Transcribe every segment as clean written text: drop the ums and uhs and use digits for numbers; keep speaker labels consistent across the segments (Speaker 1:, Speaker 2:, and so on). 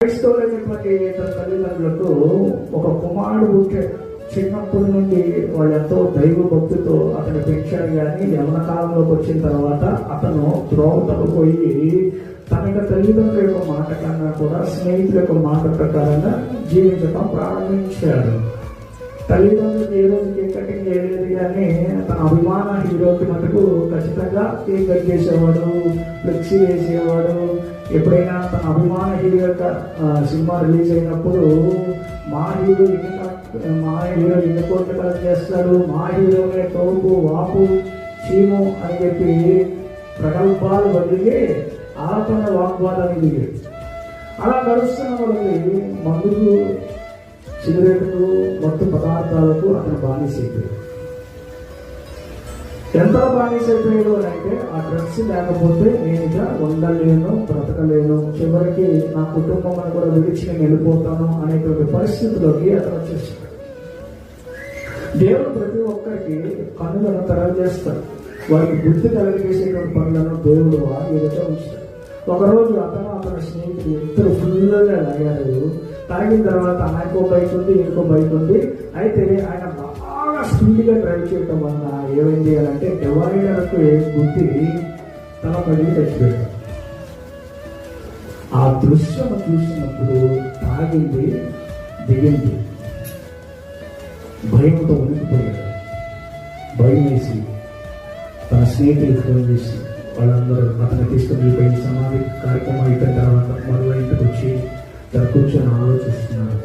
Speaker 1: క్రైస్తవులైనటువంటి తల్లిదండ్రులకు ఒక కుమారుడు పుట్టాడు. చిన్నప్పటి నుండి వాళ్ళు ఎంతో దైవ భక్తితో అతను పెంచాడు. కానీ యవన కాలంలోకి వచ్చిన తర్వాత అతను త్రోవతకు పోయి తన యొక్క తల్లిదండ్రుల యొక్క మాట కన్నా కూడా స్నేహితుల యొక్క మాట ప్రకారంగా జీవించడం ప్రారంభించాడు. తల్లిదండ్రులకు ఏ రోజు కేక్ కటింగ్ చేయలేదు, కానీ తన అభిమాన హీరోకి మటుకు ఖచ్చితంగా కేక్ కట్ చేసేవాడు, ఫ్లెక్సీ వేసేవాడు. ఎప్పుడైనా తన అభిమాన హీరో యొక్క సినిమా రిలీజ్ అయినప్పుడు మా హీరో ఎన్ని కోట్లు కలెక్ట్ చేస్తాడు, మా హీరోనే తోపు వాపు చీము అని చెప్పి ప్రగల్భాలు వదిలి ఆపన్న వాగ్వాదాన్ని దిగాడు. అలా గడుస్తున్న వాళ్ళకి మందులు, సిగరెట్లు, మత్తు పదార్థాలకు అతను బానిసైపోయాడు. ఎంత బానిసైపోయాడు అని అంటే ఆ డ్రగ్స్ లేకపోతే నేను ఇక ఉండలేను, బ్రతకలేను, చివరికి నా కుటుంబం కూడా విడిచి నేను వెళ్ళిపోతాను అనేటువంటి పరిస్థితుల్లోకి అతను వచ్చేస్తాడు. దేవుడు ప్రతి ఒక్కరికి కన్నులను కలగజేస్తాడు. వారికి బుద్ధి కలగజేసేటువంటి పనులను దేవుడు వారి ఎదుట ఉంచుతాడు. ఒకరోజు అతని స్నేహితులు ఇద్దరు ఫుల్గా తాగారు. తాగిన తర్వాత ఆయనకో బైక్ ఉంది, ఇంకో బైక్ ఉంది. అయితే ఆయన బాగా స్పీడ్గా డ్రైవ్ చేయడం వల్ల ఏమైంది అని అంటే డివైడర్కు గుద్ది తల పడి చచ్చిపోయాడు. ఆ దృశ్యం చూసినప్పుడు తాగింది, దిగింది, భయంతో ఉనికిపోయాడు. భయం వేసి తన స్నేహితులకు ఫోన్ చేసి వాళ్ళందరూ అతను తీసుకుని వెళ్ళిపోయిన సమాధి కార్యక్రమం అయిపోయిన తర్వాత మరలా ఇంటికి వచ్చి తన కూర్చొని ఆలోచిస్తున్నాను,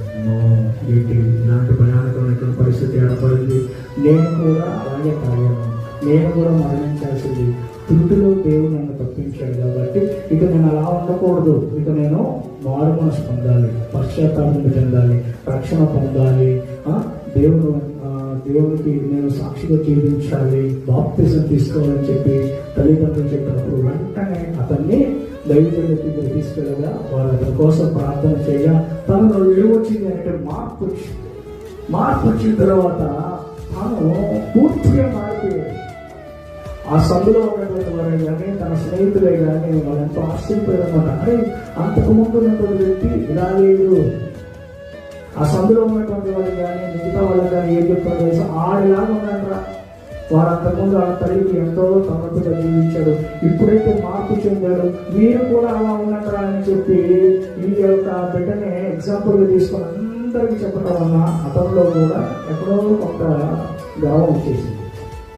Speaker 1: ఏంటి ఇలాంటి భయానకమైనటువంటి పరిస్థితి ఏర్పడింది, నేను కూడా అలాగే తాగాను, నేను కూడా మరణించాల్సింది, తృటిలో దేవుడు నన్ను తప్పించాడు కాబట్టి ఇక నేను అలా ఉండకూడదు, ఇక నేను మారు మనసు పొందాలి, పశ్చాత్తాపం చెందాలి, రక్షణ పొందాలి, దేవునికి నేను సాక్షిగా జీవించాలి, బాప్తిజం తీసుకోవాలని చెప్పి తల్లిదండ్రులు చెప్పినప్పుడు వెంటనే అతన్ని దైవజనుల దగ్గర తీసుకెళ్ళగా వారు అతని కోసం ప్రార్థన చేయగా తనలో ఏమొచ్చింది అంటే మార్పు వచ్చిన తర్వాత తాను పూర్తిగా మారిపోయాడు. ఆ సందులో ఉన్నటువంటి వారే కానీ తన స్నేహితులే కానీ వాళ్ళు ఎంతో ఆశ్చర్యపోయారు అనమాట. అరే, అంతకుముందు ఉన్నటువంటి వ్యక్తి ఇలా లేదు. ఆ సందులో ఉన్నటువంటి వాళ్ళకి కానీ మిగతా వాళ్ళకి కానీ ఏం చెప్తారో తెలుసు, ఆడిలాగా ఉన్నారా, వారు అంతకుముందు ఆ తల్లికి ఎంతో సమర్థగా జీవించాడు, ఇప్పుడైతే మార్పు చెందారు, మీరు కూడా అలా ఉన్నారా అని చెప్పి ఈ యొక్క బిడ్డని ఎగ్జాంపుల్గా తీసుకొని అందరికీ చెప్పడం వల్ల అతనిలో కూడా ఎక్కడో కొంత గర్వం వచ్చేసింది.